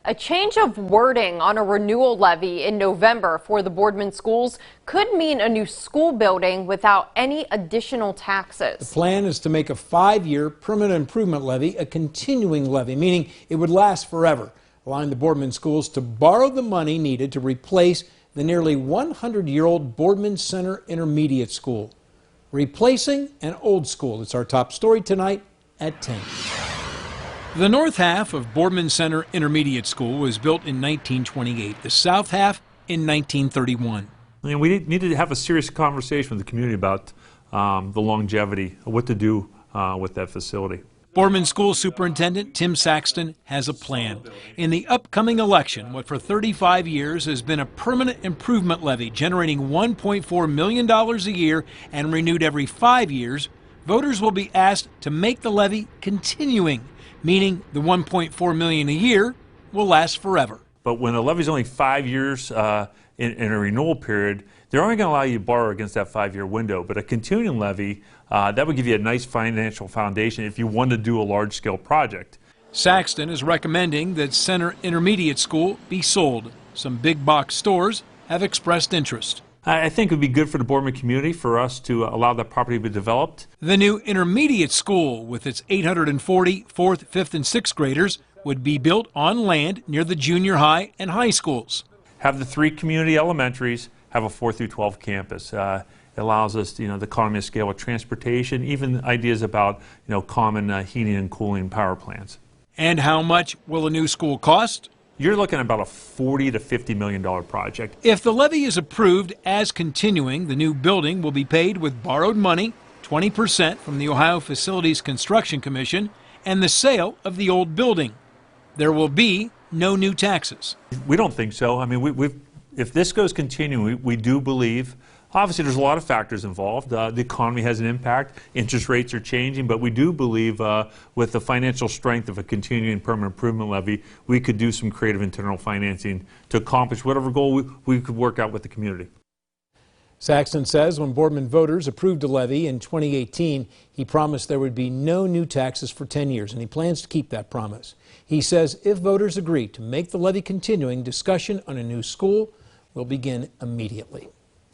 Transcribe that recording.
A change of wording on a renewal levy in November for the Boardman schools could mean a new school building without any additional taxes. The plan is to make a 5-year permanent improvement levy a continuing levy, meaning it would last forever, allowing the Boardman schools to borrow the money needed to replace the nearly 100-year-old Boardman Center Intermediate School. Replacing an old school. It's our top story tonight at 10. The north half of Boardman Center Intermediate School was built in 1928, the south half in 1931. And we needed to have a serious conversation with the community about the longevity, of what to do with that facility. Boardman School Superintendent Tim Saxton has a plan. In the upcoming election, what for 35 years has been a permanent improvement levy generating $1.4 million a year and renewed every 5 years, voters will be asked to make the levy continuing, meaning the $1.4 million a year will last forever. But when a levy is only 5 years in a renewal period, they're only going to allow you to borrow against that 5-year window. But a continuing levy, that would give you a nice financial foundation if you want to do a large-scale project. Saxton is recommending that Center Intermediate School be sold. Some big box stores have expressed interest. I think it would be good for the Boardman community for us to allow that property to be developed. The new intermediate school, with its 840 4th, 5th, and 6th graders, would be built on land near the junior high and high schools. Have the 3 community elementaries have a 4 through 12 campus. It allows us, the economy of scale with transportation, even ideas about, common heating and cooling power plants. And how much will a new school cost? You're looking at about a $40 to $50 million project. If the levy is approved as continuing, the new building will be paid with borrowed money, 20% from the Ohio Facilities Construction Commission, and the sale of the old building. There will be no new taxes. We don't think so. I mean, if this goes continuing, we do believe. Obviously, there's a lot of factors involved. The economy has an impact. Interest rates are changing. But we do believe with the financial strength of a continuing permanent improvement levy, we could do some creative internal financing to accomplish whatever goal we could work out with the community. Saxton says when Boardman voters approved a levy in 2018, he promised there would be no new taxes for 10 years, and he plans to keep that promise. He says if voters agree to make the levy continuing, discussion on a new school will begin immediately.